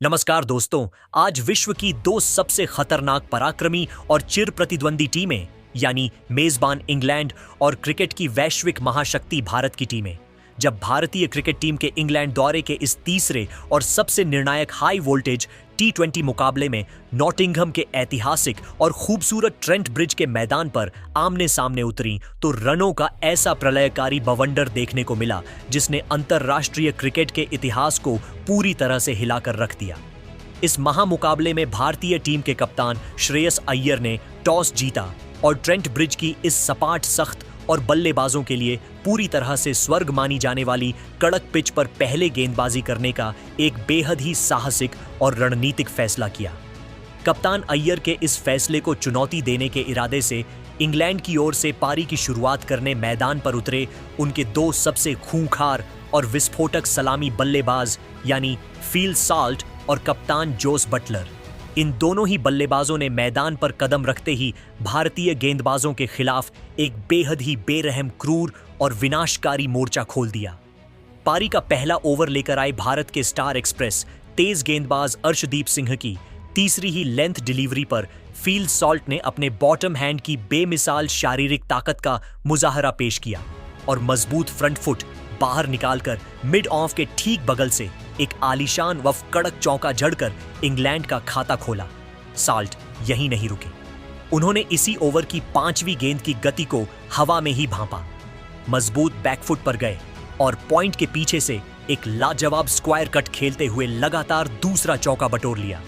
नमस्कार दोस्तों। आज विश्व की दो सबसे खतरनाक पराक्रमी और चिर प्रतिद्वंदी टीमें यानी मेजबान इंग्लैंड और क्रिकेट की वैश्विक महाशक्ति भारत की टीमें जब भारतीय क्रिकेट टीम के इंग्लैंड दौरे के इस तीसरे और सबसे निर्णायक हाई वोल्टेज T20 मुकाबले में नॉटिंघम के ऐतिहासिक और खूबसूरत ट्रेंट ब्रिज के मैदान पर आमने सामने उतरी तो रनों का ऐसा प्रलयकारी बवंडर देखने को मिला जिसने अंतर्राष्ट्रीय क्रिकेट के इतिहास को पूरी तरह से हिलाकर रख दिया। इस महामुकाबले में भारतीय टीम के कप्तान श्रेयस अय्यर ने टॉस जीता और ट्रेंट ब्रिज की इस सपाट सख्त और बल्लेबाजों के लिए पूरी तरह से स्वर्ग मानी जाने वाली कड़क पिच पर पहले गेंदबाजी करने का एक बेहद ही साहसिक और रणनीतिक फैसला किया। कप्तान अय्यर के इस फैसले को चुनौती देने के इरादे से इंग्लैंड की ओर से पारी की शुरुआत करने मैदान पर उतरे उनके दो सबसे खूंखार और विस्फोटक सलामी बल्लेबाज यानी फील साल्ट और कप्तान जोस बटलर। इन दोनों ही बल्लेबाजों ने मैदान पर कदम रखते ही भारतीय गेंदबाजों के खिलाफ एक बेहद ही बेरहम, क्रूर और विनाशकारी मोर्चा खोल दिया। पारी का पहला ओवर लेकर आए भारत के स्टार एक्सप्रेस तेज गेंदबाज अर्शदीप सिंह की तीसरी ही लेंथ डिलीवरी पर फील सॉल्ट ने अपने बॉटम हैंड की बेमिसाल शारीरिक ताकत का मुजाहरा पेश किया और मजबूत फ्रंट फुट बाहर निकालकर मिड ऑफ के ठीक बगल से एक आलीशान व कड़क चौका जड़कर इंग्लैंड का खाता खोला। साल्ट यहीं नहीं रुके, उन्होंने इसी ओवर की पांचवी गेंद की गति को हवा में ही भांपा, मजबूत बैकफुट पर गए और पॉइंट के पीछे से एक लाजवाब स्क्वायर कट खेलते हुए लगातार दूसरा चौका बटोर लिया।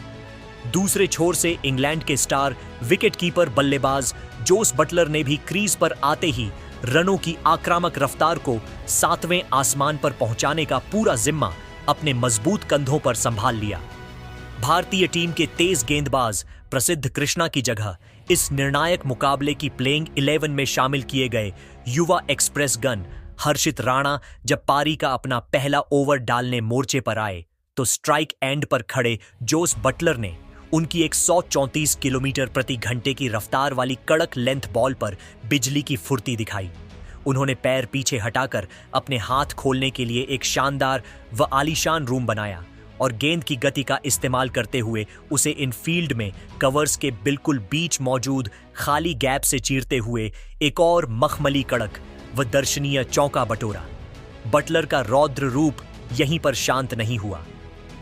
दूसरे छोर से इंग्लैंड के स्टार विकेटकीपर बल्लेबाज जोस बटलर ने भी क्रीज पर आते ही रनों की आक्रामक रफ्तार को सातवें आसमान पर पहुंचाने का पूरा जिम्मा अपने मजबूत कंधों पर संभाल लिया। भारतीय टीम के तेज गेंदबाज प्रसिद्ध कृष्णा की जगह इस निर्णायक मुकाबले की प्लेइंग 11 में शामिल किए गए युवा एक्सप्रेस गन हर्षित राणा जब पारी का अपना पहला ओवर डालने मोर्चे पर आए तो स्ट्राइक एंड पर खड़े जोस बटलर ने उनकी 134 किलोमीटर प्रति घंटे की रफ्तार वाली कड़क लेंथ बॉल पर बिजली की फुर्ती दिखाई। उन्होंने पैर पीछे हटाकर अपने हाथ खोलने के लिए एक शानदार व आलीशान रूम बनाया और गेंद की गति का इस्तेमाल करते हुए उसे इनफील्ड में कवर्स के बिल्कुल बीच मौजूद खाली गैप से चीरते हुए एक और मखमली कड़क व दर्शनीय चौका बटोरा। बटलर का रौद्र रूप यहीं पर शांत नहीं हुआ,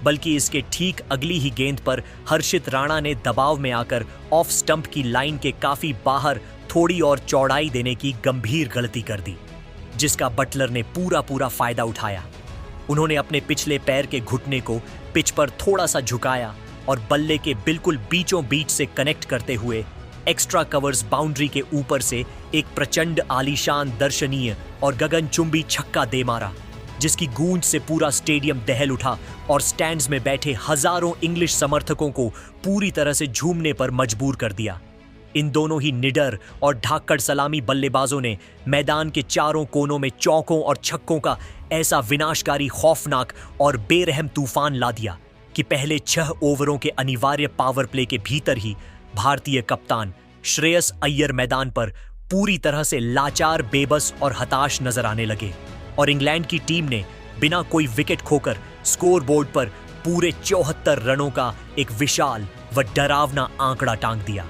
बल्कि इसके ठीक अगली ही गेंद पर हर्षित राणा ने दबाव में आकर ऑफ स्टंप की लाइन के काफी बाहर थोड़ी और चौड़ाई देने की गंभीर गलती कर दी, जिसका बटलर ने पूरा फायदा उठाया। उन्होंने अपने पिछले पैर के घुटने को पिच पर थोड़ा सा झुकाया और बल्ले के बिल्कुल बीचों बीच से कनेक्ट करते हुए एक्स्ट्रा कवर्स बाउंड्री के ऊपर से एक प्रचंड आलीशान दर्शनीय और गगनचुंबी छक्का दे मारा, जिसकी गूंज से पूरा स्टेडियम दहल उठा और स्टैंड्स में बैठे हजारों इंग्लिश समर्थकों को पूरी तरह से झूमने पर मजबूर कर दिया। इन दोनों ही निडर और ढाकड़ सलामी बल्लेबाजों ने मैदान के चारों कोनों में चौकों और छक्कों का ऐसा विनाशकारी, खौफनाक और बेरहम तूफान ला दिया कि पहले 6 ओवरों के अनिवार्य पावर प्ले के भीतर ही भारतीय कप्तान श्रेयस अय्यर मैदान पर पूरी तरह से लाचार, बेबस और हताश नजर आने लगे और इंग्लैंड की टीम ने बिना कोई विकेट खोकर स्कोरबोर्ड पर पूरे 74 रनों का एक विशाल व डरावना आंकड़ा टांग दिया।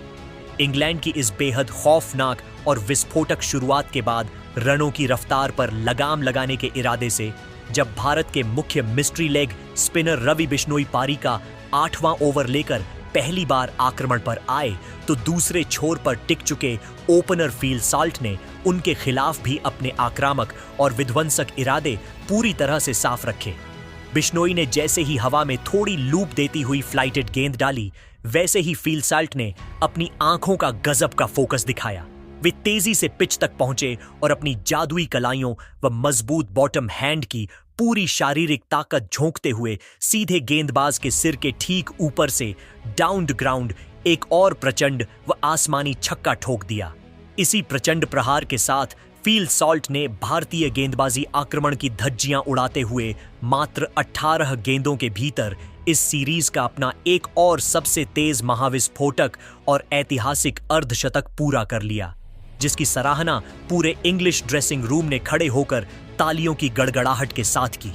इंग्लैंड की इस बेहद खौफनाक और विस्फोटक शुरुआत के बाद रनों की रफ्तार पर लगाम लगाने के इरादे से जब भारत के मुख्य mystery leg spinner Ravi Bishnoi पारी का 8वां ओवर लेकर पहली बार आक्रमण पर आए तो दूसरे छोर पर टिक चुके ओपनर फील साल्ट ने उनके खिलाफ भी अपने आक्रामक और विध्वंसक इरादे पूरी तरह से साफ रखे। बिश्नोई ने जैसे ही हवा में थोड़ी लूप देती हुई फ्लाइटेड गेंद डाली, वैसे ही फील साल्ट ने अपनी आंखों का गजब का फोकस दिखाया। वे तेजी से पिच तक पहुंचे और अपनी जादुई कलाइयों व मजबूत बॉटम हैंड की पूरी शारीरिक ताकत झोंकते हुए सीधे गेंदबाज के सिर के ठीक ऊपर से डाउन द ग्राउंड एक और प्रचंड व आसमानी छक्का ठोक दिया। इसी प्रचंड प्रहार के साथ फील सॉल्ट ने भारतीय गेंदबाजी आक्रमण की धज्जियां उड़ाते हुए मात्र 18 गेंदों के भीतर इस सीरीज का अपना एक और सबसे तेज महाविस्फोटक और ऐतिहासिक अर्धशतक पूरा कर लिया, जिसकी सराहना पूरे इंग्लिश ड्रेसिंग रूम ने खड़े होकर तालियों की गड़गड़ाहट के साथ की।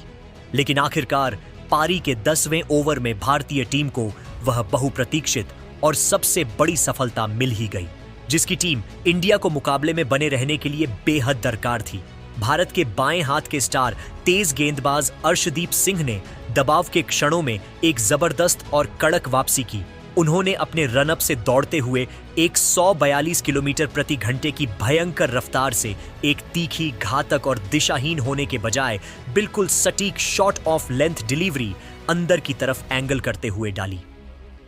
लेकिन आखिरकार पारी के 10वें ओवर में भारतीय टीम को वह बहुप्रतीक्षित और सबसे बड़ी सफलता मिल ही गई, जिसकी टीम इंडिया को मुकाबले में बने रहने के लिए बेहद दरकार थी। भारत के बाएं हाथ के स्टार तेज गेंदबाज अर्शदीप सिंह ने दबाव के क्षणों में एक जबरदस्त और कड़क वापसी की। उन्होंने अपने रनअप से दौड़ते हुए एक 142 किलोमीटर प्रति घंटे की भयंकर रफ्तार से एक तीखी, घातक और दिशाहीन होने के बजाय बिल्कुल सटीक शॉट ऑफ लेंथ डिलीवरी अंदर की तरफ एंगल करते हुए डाली।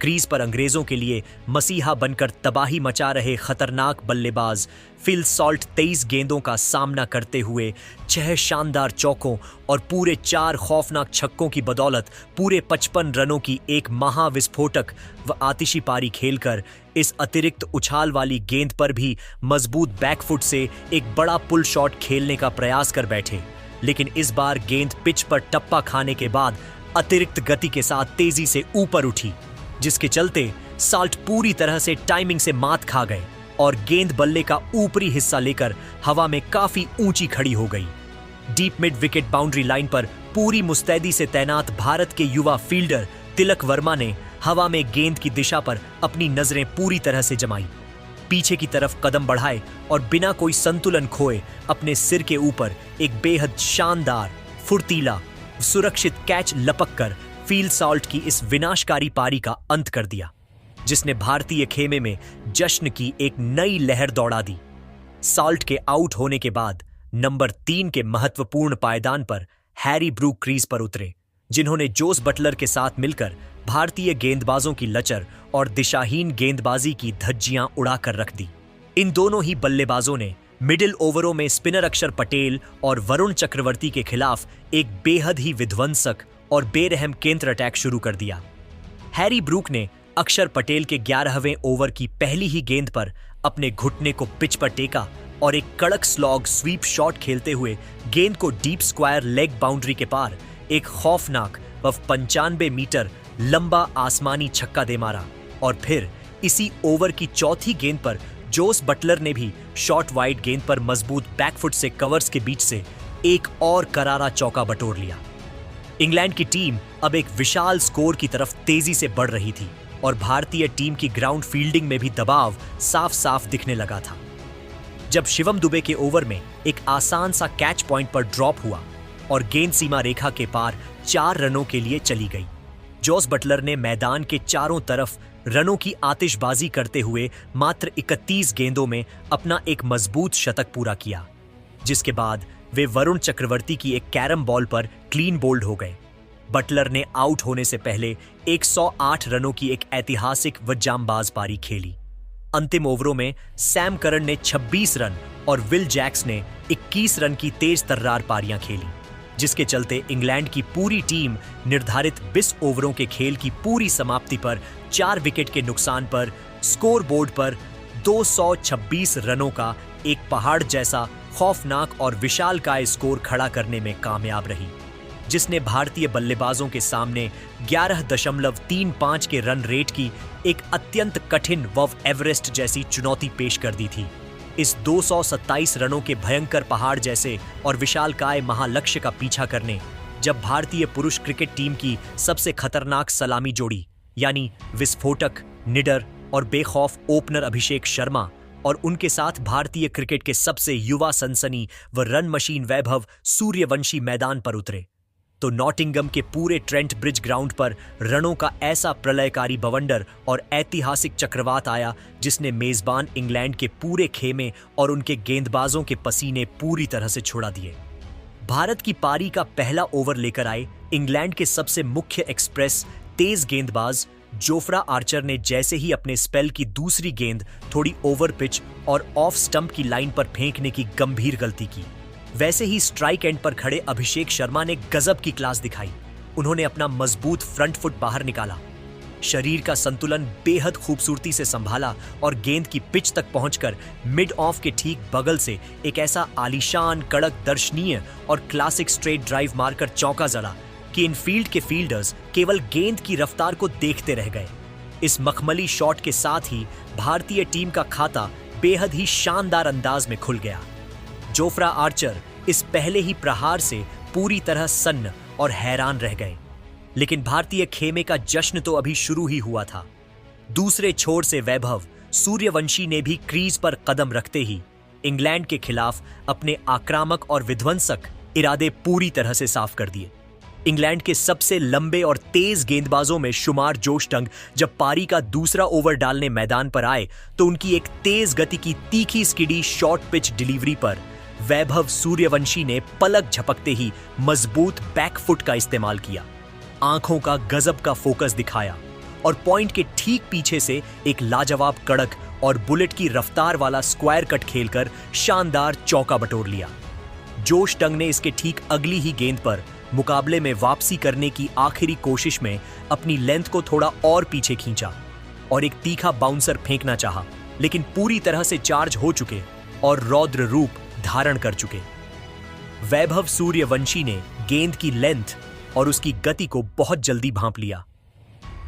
क्रीज पर अंग्रेजों के लिए मसीहा बनकर तबाही मचा रहे खतरनाक बल्लेबाज फिल सॉल्ट 23 गेंदों का सामना करते हुए 6 शानदार चौकों और पूरे 4 खौफनाक छक्कों की बदौलत पूरे 55 रनों की एक महाविस्फोटक व आतिशी पारी खेलकर इस अतिरिक्त उछाल वाली गेंद पर भी मजबूत बैकफुट से एक बड़ा पुल शॉट खेलने का प्रयास कर बैठे। लेकिन इस बार गेंद पिच पर टप्पा खाने के बाद अतिरिक्त गति के साथ तेजी से ऊपर उठी, जिसके चलते साल्ट पूरी तरह से टाइमिंग से मात खा गए और गेंद बल्ले का ऊपरी हिस्सा लेकर हवा में काफी ऊंची खड़ी हो गई। Deep mid wicket boundary line पर पूरी मुस्तैदी से तैनात भारत के युवा फील्डर तिलक वर्मा ने हवा में गेंद की दिशा पर अपनी नजरें पूरी तरह से जमाई, पीछे की तरफ कदम बढ़ाए और बिना कोई संतुलन खोए अपने सिर के ऊपर एक बेहद शानदार, फुर्तीला, सुरक्षित कैच लपक कर फील सॉल्ट की इस विनाशकारी पारी का अंत कर दिया, जिसने भारतीय खेमे में जश्न की एक नई लहर दौड़ा दी। सॉल्ट के आउट होने के बाद नंबर 3 के महत्वपूर्ण पायदान पर हैरी ब्रूक क्रीज पर उतरे, जिन्होंने जोस बटलर के साथ मिलकर भारतीय गेंदबाजों की लचर और दिशाहीन गेंदबाजी की धज्जियां उड़ाकर रख दी। इन दोनों ही बल्लेबाजों ने मिडिल ओवरों में स्पिनर अक्षर पटेल और वरुण चक्रवर्ती के खिलाफ एक बेहद ही विध्वंसक और बेरहम केंद्र अटैक शुरू कर दिया। हैरी ब्रूक ने अक्षर पटेल के 11वें ओवर की पहली ही गेंद पर अपने घुटने को पिच पर टेका और एक कड़क स्लॉग स्वीप शॉट खेलते हुए गेंद को डीप स्क्वायर लेग बाउंड्री के पार एक खौफनाक व 95 मीटर लंबा आसमानी छक्का दे मारा। और फिर इसी ओवर की चौथी गेंद पर जोस बटलर ने भी शॉर्ट वाइड गेंद पर मजबूत बैकफुट से कवर्स के बीच से एक और करारा चौका बटोर लिया। इंग्लैंड की टीम अब एक विशाल स्कोर की तरफ तेजी से बढ़ रही थी और भारतीय टीम की ग्राउंड फील्डिंग में भी दबाव साफ साफ दिखने लगा था। जब शिवम दुबे के ओवर में एक आसान सा कैच पॉइंट पर ड्रॉप हुआ और गेंद सीमा रेखा के पार 4 रनों के लिए चली गई, जोस बटलर ने मैदान के चारों तरफ रनों की आतिशबाजी करते हुए मात्र 31 गेंदों में अपना एक मजबूत शतक पूरा किया, जिसके बाद वे वरुण चक्रवर्ती की एक कैरम बॉल पर क्लीन बोल्ड हो गए। बटलर ने आउट होने से पहले 108 रनों की एक ऐतिहासिक व जांबाज पारी खेली। अंतिम ओवरों में सैम करन ने 26 रन और विल जैक्स ने 21 रन की तेज तर्रार पारियां खेली, जिसके चलते इंग्लैंड की पूरी टीम निर्धारित 20 ओवरों के खेल की पूरी समाप्ति पर 4 विकेट के नुकसान पर स्कोर बोर्ड पर 226 रनों का एक पहाड़ जैसा खौफनाक और विशालकाय स्कोर खड़ा करने में कामयाब रही, जिसने भारतीय बल्लेबाजों के सामने 11.35 के रन रेट की एक अत्यंत कठिन व एवरेस्ट जैसी चुनौती पेश कर दी थी। इस 227 रनों के भयंकर पहाड़ जैसे और विशालकाय महालक्ष्य का पीछा करने जब भारतीय पुरुष क्रिकेट टीम की सबसे खतरनाक सलामी जोड़ी यानी विस्फोटक, निडर और बेखौफ ओपनर अभिषेक शर्मा और उनके साथ भारतीय क्रिकेट के सबसे युवा सनसनी व रन मशीन वैभव सूर्यवंशी मैदान पर उतरे, तो नॉटिंगम के पूरे ट्रेंट ब्रिज ग्राउंड पर रनों का ऐसा प्रलयकारी बवंडर और ऐतिहासिक चक्रवात आया जिसने मेजबान इंग्लैंड के पूरे खेमे और उनके गेंदबाजों के पसीने पूरी तरह से छुड़ा दिए। भारत की पारी का पहला ओवर लेकर आए इंग्लैंड के सबसे मुख्य एक्सप्रेस तेज गेंदबाज जोफ्रा आर्चर ने जैसे ही अपने स्पेल की दूसरी गेंद थोड़ी ओवर पिच और ऑफ स्टंप की लाइन पर फेंकने की गंभीर गलती की, वैसे ही स्ट्राइक एंड पर खड़े अभिषेक शर्मा ने गजब की क्लास दिखाई। उन्होंने अपना मजबूत फ्रंट फुट बाहर निकाला, शरीर का संतुलन बेहद खूबसूरती से संभाला और गेंद की पिच तक पहुंचकर मिड ऑफ के ठीक बगल से एक ऐसा आलीशान, कड़क, दर्शनीय और क्लासिक स्ट्रेट ड्राइव मारकर चौका जड़ा कि इनफील्ड के फील्डर्स केवल गेंद की रफ्तार को देखते रह गए। इस मखमली शॉट के साथ ही भारतीय टीम का खाता बेहद ही शानदार अंदाज में खुल गया। जोफ्रा आर्चर इस पहले ही प्रहार से पूरी तरह सन्न और हैरान रह गए। लेकिन भारतीय खेमे का जश्न तो अभी शुरू ही हुआ था। दूसरे छोर से वैभव सूर्यवंशी ने भी क्रीज पर कदम रखते ही इंग्लैंड के खिलाफ अपने आक्रामक और विध्वंसक इरादे पूरी तरह से साफ कर दिए। इंग्लैंड के सबसे लंबे और तेज गेंदबाजों में शुमार जोश टंग जब पारी का दूसरा ओवर डालने मैदान पर आए तो उनकी एक तेज गति की तीखी स्किडी शॉर्ट पिच डिलीवरी पर वैभव सूर्यवंशी ने पलक झपकते ही मजबूत बैकफुट का इस्तेमाल किया, आंखों का गजब का फोकस दिखाया और पॉइंट के ठीक पीछे से एक लाजवाब कड़क और बुलेट की रफ्तार वाला स्क्वायर कट खेलकर शानदार चौका बटोर लिया। जोश टंग ने इसके ठीक अगली ही गेंद पर मुकाबले में वापसी करने की आखिरी कोशिश में अपनी लेंथ को थोड़ा और पीछे खींचा और एक तीखा बाउंसर फेंकना चाहा, लेकिन पूरी तरह से चार्ज हो चुके और रौद्र रूप धारण कर चुके वैभव सूर्यवंशी ने गेंद की लेंथ और उसकी गति को बहुत जल्दी भांप लिया।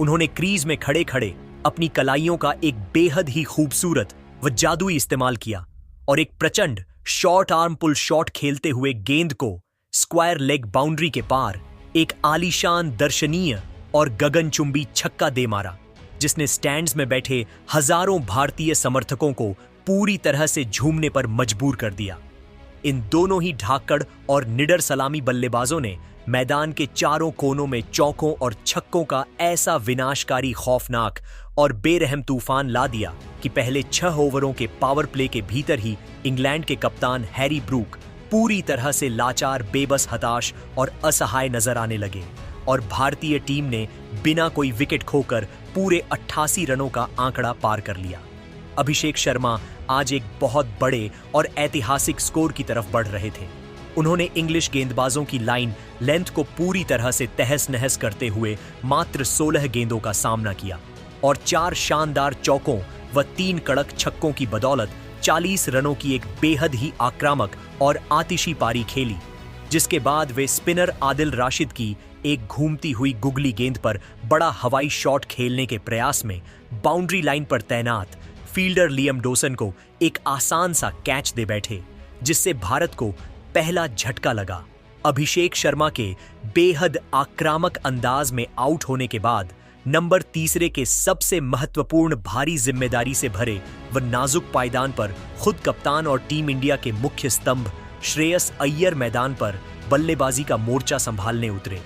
उन्होंने क्रीज में खड़े खड़े अपनी कलाइयों का एक बेहद ही खूबसूरत व जादुई इस्तेमाल किया और एक प्रचंड शॉर्ट आर्म पुल शॉट खेलते हुए गेंद को स्क्वायर लेग बाउंड्री के पार एक आलीशान, दर्शनीय और गगनचुंबी छक्का दे मारा, जिसने स्टैंड्स में बैठे हजारों भारतीय समर्थकों को पूरी तरह से झूमने पर मजबूर कर दिया। इन दोनों ही ढाकड़ और निडर सलामी बल्लेबाजों ने मैदान के चारों कोनों में चौकों और छक्कों का ऐसा विनाशकारी, खौफनाक और बेरहम तूफान ला दिया कि पहले 6 ओवरों के पावर प्ले के भीतर ही इंग्लैंड के कप्तान हैरी ब्रूक पूरी तरह से लाचार, बेबस, हताश और असहाय नजर आने लगे और भारतीय टीम ने बिना कोई विकेट खोकर पूरे 88 रनों का आंकड़ा पार कर लिया। अभिषेक शर्मा आज एक बहुत बड़े और ऐतिहासिक स्कोर की तरफ बढ़ रहे थे। उन्होंने इंग्लिश गेंदबाजों की लाइन लेंथ को पूरी तरह से तहस नहस करते हुए मात्र 16 गेंदों का सामना किया और 4 शानदार चौकों व 3 कड़क छक्कों की बदौलत 40 रनों की एक बेहद ही आक्रामक और आतिशी पारी खेली, जिसके बाद वे स्पिनर आदिल राशिद की एक घूमती हुई गुगली गेंद पर बड़ा हवाई शॉट खेलने के प्रयास में बाउंड्री लाइन पर तैनात फील्डर लियम डोसन को एक आसान सा कैच दे बैठे, जिससे भारत को पहला झटका लगा। अभिषेक शर्मा के बेहद आक्रामक अंदाज में आउट होने के बाद नंबर 3 के सबसे महत्वपूर्ण, भारी जिम्मेदारी से भरे व नाजुक पायदान पर खुद कप्तान और टीम इंडिया के मुख्य स्तंभ श्रेयस अय्यर मैदान पर बल्लेबाजी का मोर्चा संभालने उतरे।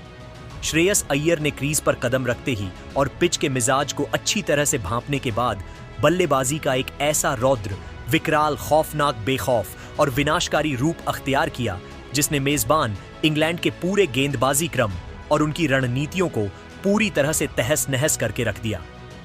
श्रेयस अय्यर ने क्रीज पर कदम रखते ही और पिच के मिजाज को अच्छी तरह से भांपने के बाद बल्लेबाजी का एक ऐसा रौद्र, विकराल, खौफनाक, बेखौफ और विनाशकारी रूप अख्तियार किया, जिसने मेजबान इंग्लैंड के पूरे गेंदबाजी क्रम और उनकी रणनीतियों को पूरी तरह से तहस नहस करके रख दिया।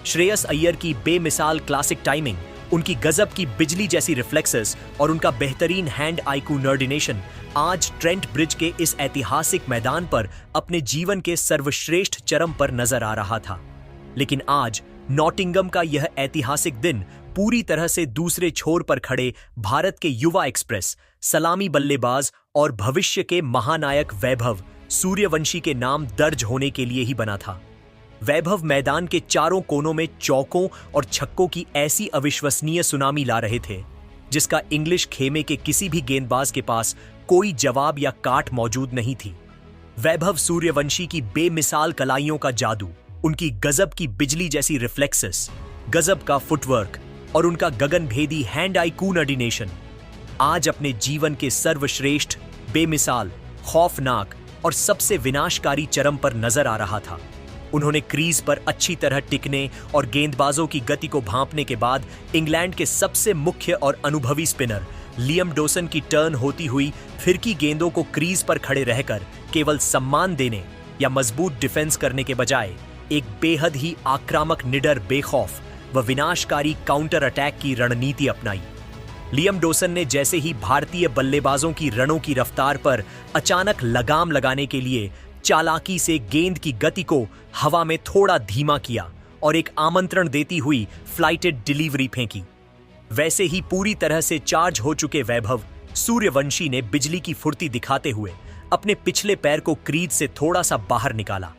श्रेयस अय्यर की बेमिसाल क्लासिक टाइमिंग, उनकी गजब की बिजली जैसी रिफ्लेक्सेस और उनका बेहतरीन हैंड आई कोऑर्डिनेशन आज ट्रेंट ब्रिज के इस ऐतिहासिक मैदान पर अपने जीवन के सर्वश्रेष्ठ चरम पर नजर आ रहा था। लेकिन आज नॉटिंगम का यह ऐतिहासिक दिन पूरी तरह से दूसरे छोर पर खड़े भारत के युवा एक्सप्रेस, सलामी बल्लेबाज और भविष्य के महानायक वैभव सूर्यवंशी के नाम दर्ज होने के लिए ही बना था। वैभव मैदान के चारों कोनों में चौकों और छक्कों की ऐसी अविश्वसनीय सुनामी ला रहे थे, जिसका इंग्लिश खेमे के किसी भी गेंदबाज के पास कोई जवाब या काट मौजूद नहीं थी। वैभव सूर्यवंशी की बेमिसाल कलाइयों का जादू, उनकी गजब की बिजली जैसी रिफ्लेक्सेस, गजब का फुटवर्क और उनका गगनभेदी हैंड आई कोऑर्डिनेशन आज अपने जीवन के सर्वश्रेष्ठ, बेमिसाल, खौफनाक और सबसे विनाशकारी चरम पर नजर आ रहा था। उन्होंने क्रीज पर अच्छी तरह टिकने और गेंदबाजों की गति को भांपने के बाद इंग्लैंड के सबसे मुख्य और अनुभवी स्पिनर लियम डोसन की टर्न होती हुई फिरकी गेंदों को क्रीज पर खड़े रहकर केवल सम्मान देने या मजबूत डिफेंस करने के बजाय एक बेहद ही आक्रामक, निडर, बेखौफ व विनाशकारी काउंटर अटैक की रणनीति अपनाई। लियम डोसन ने जैसे ही भारतीय बल्लेबाजों की रनों की रफ्तार पर अचानक लगाम लगाने के लिए चालाकी से गेंद की गति को हवा में थोड़ा धीमा किया और एक आमंत्रण देती हुई फ्लाइटेड डिलीवरी फेंकी, वैसे ही पूरी तरह से चार्ज हो चुके वैभव सूर्यवंशी ने बिजली की फुर्ती दिखाते हुए अपने पिछले पैर को क्रीज से थोड़ा सा बाहर निकाला,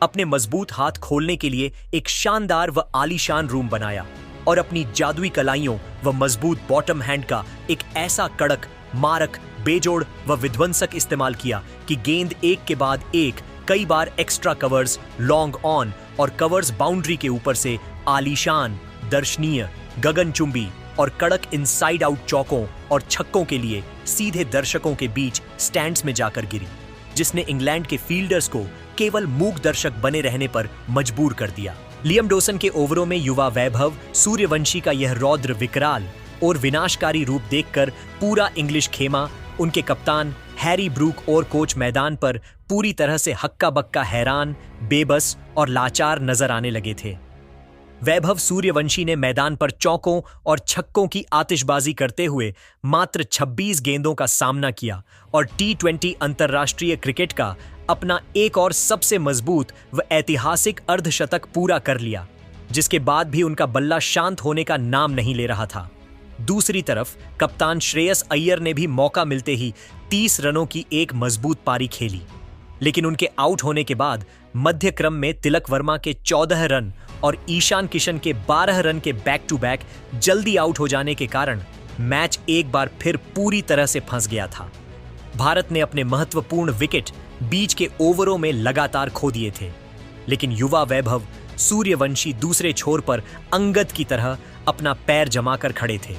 अपने मजबूत हाथ खोलने के लिए एक शानदार व आलीशान रूम बनाया और अपनी जादुई कलाइयों व मजबूत बॉटम हैंड का एक ऐसा कड़क, मारक, बेजोड़ व विध्वंसक इस्तेमाल किया कि गेंद एक के बाद एक कई बार एक्स्ट्रा कवर्स, लॉन्ग ऑन और कवर्स बाउंड्री के ऊपर से आलीशान, दर्शनीय, गगनचुंबी और कड़क इनसाइड आउट चौकों और छक्कों के लिए सीधे दर्शकों के बीच स्टैंड्स में जाकर गिरी, जिसने इंग्लैंड के फील्डर्स को केवल मूक दर्शक बने रहने पर मजबूर कर दिया। लियम डोसन के ओवरों में युवा वैभव सूर्यवंशी का यह रौद्र विकराल और विनाशकारी रूप देखकर पूरा इंग्लिश खेमा, उनके कप्तान हैरी ब्रूक और कोच मैदान पर पूरी तरह से हक्का बक्का हैरान, बेबस और लाचार नजर आने लगे थे। वैभव सूर्यवंशी ने मैदान पर चौकों और छक्कों की आतिशबाजी करते हुए मात्र 26 गेंदों का सामना किया और T20 अंतर्राष्ट्रीय क्रिकेट का अपना एक और सबसे मजबूत व ऐतिहासिक अर्धशतक पूरा कर लिया, जिसके बाद भी उनका बल्ला शांत होने का नाम नहीं ले रहा था। दूसरी तरफ कप्तान श्रेयस अय्यर ने भी मौका मिलते ही 30 रनों की एक मजबूत पारी खेली, लेकिन उनके आउट होने के बाद मध्य क्रम में तिलक वर्मा के 14 रन और ईशान किशन के 12 रन के बैक टू बैक जल्दी आउट हो जाने के कारण मैच एक बार फिर पूरी तरह से फंस गया था। भारत ने अपने महत्वपूर्ण विकेट बीच के ओवरों में लगातार खो दिए थे, लेकिन युवा वैभव सूर्यवंशी दूसरे छोर पर अंगद की तरह अपना पैर जमाकर खड़े थे।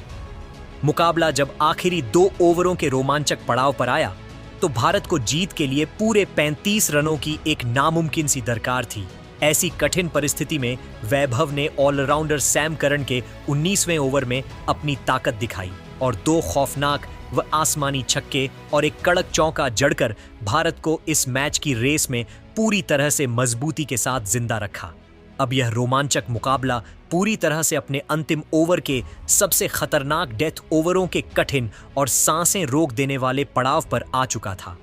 मुकाबला जब आखिरी 2 ओवरों के रोमांचक पड़ाव पर आया तो भारत को जीत के लिए पूरे 35 रनों की एक नामुमकिन सी दरकार थी। ऐसी कठिन परिस्थिति में वैभव ने ऑलराउंडर सैम करन के 19वें ओवर में अपनी ताकत दिखाई और 2 खौफनाक व आसमानी छक्के और एक कड़क चौका जड़कर भारत को इस मैच की रेस में पूरी तरह से मजबूती के साथ जिंदा रखा। अब यह रोमांचक मुकाबला पूरी तरह से अपने अंतिम ओवर के सबसे खतरनाक डेथ ओवरों के कठिन और सांसें रोक देने वाले पड़ाव पर आ चुका था,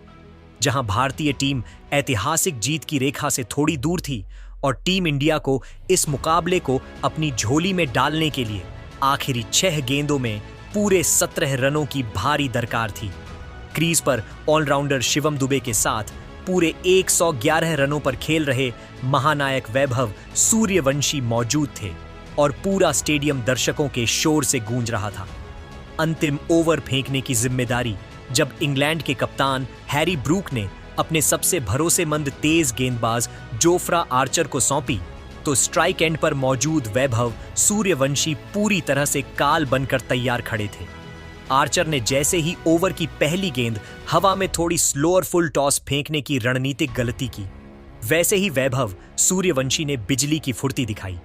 जहां भारतीय टीम ऐतिहासिक जीत की रेखा से थोड़ी दूर थी और टीम इंडिया को इस मुकाबले को अपनी झोली में डालने के लिए आखिरी 6 गेंदों में पूरे 17 रनों की भारी दरकार थी। क्रीज पर ऑलराउंडर शिवम दुबे के साथ पूरे 111 रनों पर खेल रहे महानायक वैभव सूर्यवंशी मौजूद थे और पूरा स्टेडियम दर्शकों के शोर से गूंज रहा था। अंतिम ओवर फेंकने की जिम्मेदारी जब इंग्लैंड के कप्तान हैरी ब्रूक ने अपने सबसे भरोसेमंद तेज गेंदबाज जोफ्रा आर्चर को सौंपी, तो स्ट्राइक एंड पर मौजूद वैभव सूर्यवंशी पूरी तरह से काल बनकर तैयार खड़े थे। आर्चर ने जैसे ही ओवर की पहली गेंद हवा में थोड़ी स्लोअर फुल टॉस फेंकने की रणनीतिक गलती की, वैसे ही वैभव सूर्यवंशी ने बिजली की फुर्ती दिखाई।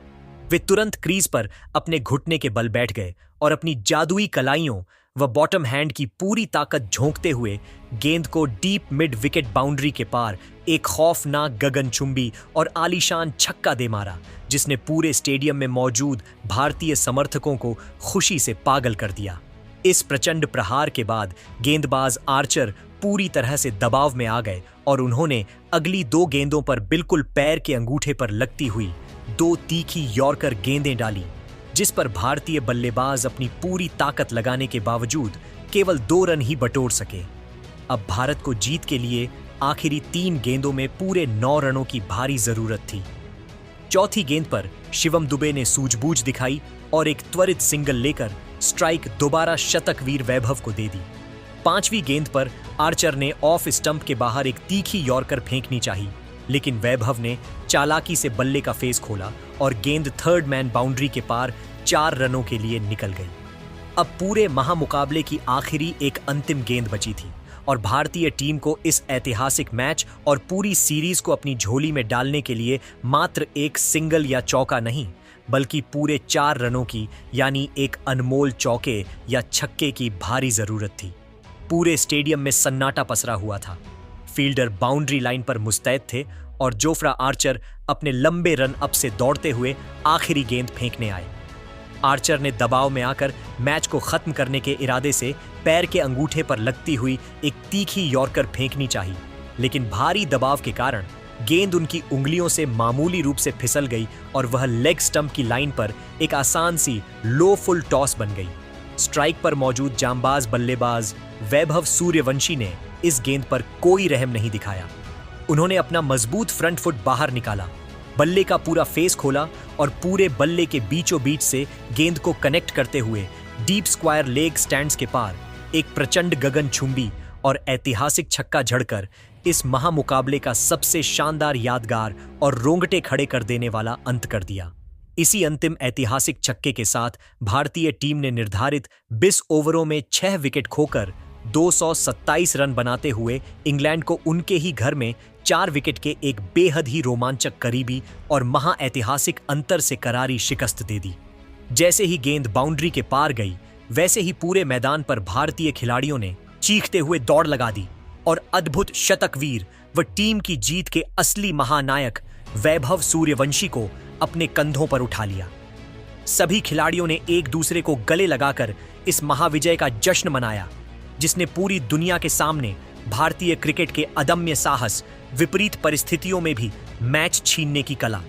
वे तुरंत क्रीज पर अपने घुटने के बल बैठ गए और अपनी जादुई कलाइयों व बॉटम हैंड की पूरी ताकत झोंकते हुए गेंद को डीप मिड विकेट बाउंड्री के पार एक खौफनाक गगनचुंबी और आलीशान छक्का दे मारा, जिसने पूरे स्टेडियम में मौजूद भारतीय समर्थकों को खुशी से पागल कर दिया। इस प्रचंड प्रहार के बाद गेंदबाज आर्चर पूरी तरह से दबाव में आ गए और उन्होंने अगली 2 गेंदों पर बिल्कुल पैर के अंगूठे पर लगती हुई 2 तीखी यॉर्कर गेंदें डाली, जिस पर भारतीय बल्लेबाज अपनी पूरी ताकत लगाने के बावजूद केवल 2 रन ही बटोर सके। अब भारत को जीत के लिए आखिरी 3 गेंदों में पूरे 9 रनों की भारी जरूरत थी। चौथी गेंद पर शिवम दुबे ने सूझबूझ दिखाई और एक त्वरित सिंगल लेकर स्ट्राइक दोबारा शतकवीर वैभव को दे दी। 5वीं गेंद पर आर्चर ने ऑफ स्टंप के बाहर एक तीखी यॉर्कर फेंकनी चाहिए, लेकिन वैभव ने चालाकी से बल्ले का फेस खोला और गेंद थर्ड मैन बाउंड्री के पार 4 रनों के लिए निकल गई। अब पूरे महामुकाबले की आखिरी एक अंतिम गेंद बची थी और भारतीय टीम को इस ऐतिहासिक मैच और पूरी सीरीज को अपनी झोली में डालने के लिए मात्र एक सिंगल या चौका नहीं, बल्कि पूरे 4 रनों की यानी एक अनमोल चौके या छक्के की भारी जरूरत थी। पूरे स्टेडियम में सन्नाटा पसरा हुआ था। फील्डर बाउंड्री लाइन पर मुस्तैद थे और जोफ्रा आर्चर अपने लंबे रन अप से दौड़ते हुए आखिरी गेंद फेंकने आए। आर्चर ने दबाव में आकर मैच को खत्म करने के इरादे से पैर के अंगूठे पर लगती हुई एक तीखी यॉर्कर फेंकनी चाहिए, लेकिन भारी दबाव के कारण गेंद उनकी उंगलियों से मामूली रूप से फिसल गई और वह लेग स्टंप की लाइन पर एक आसान सी लो फुल टॉस बन गई। स्ट्राइक पर मौजूद जांबाज बल्लेबाज वैभव सूर्यवंशी ने इस गेंद पर कोई रहम नहीं दिखाया। उन्होंने अपना मजबूत फ्रंट फुट बाहर निकाला, बल्ले का पूरा फेस खोला और पूरे बल्ले के बीचों बीच से गेंद को कनेक्ट करते हुए डीप स्क्वायर लेग स्टैंड्स के पार एक प्रचंड गगनचुंबी और ऐतिहासिक छक्का झड़कर इस महामुकाबले का सबसे शानदार, यादगार और रोंगटे खड़े कर देने वाला अंत कर दिया। इसी अंतिम ऐतिहासिक छक्के के साथ भारतीय टीम ने निर्धारित 20 ओवरों में 6 विकेट खोकर 227 रन बनाते हुए इंग्लैंड को उनके ही घर में 4 विकेट के एक बेहद ही रोमांचक, करीबी और महाऐतिहासिक अंतर से करारी शिकस्त दे दी। जैसे ही गेंद बाउंड्री के पार गई, वैसे ही पूरे मैदान पर भारतीय खिलाड़ियों ने चीखते हुए दौड़ लगा दी और अद्भुत शतकवीर व टीम की जीत के असली महानायक वैभव सूर्यवंशी को अपने कंधों पर उठा लिया। सभी खिलाड़ियों ने एक दूसरे को गले लगाकर इस महाविजय का जश्न मनाया, जिसने पूरी दुनिया के सामने भारतीय क्रिकेट के अदम्य साहस, विपरीत परिस्थितियों में भी मैच छीनने की कला,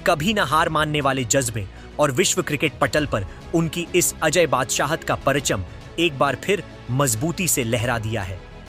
कभी न हार मानने वाले जज्बे और विश्व क्रिकेट पटल पर उनकी इस अजय बादशाहत का परचम एक बार फिर मजबूती से लहरा दिया है।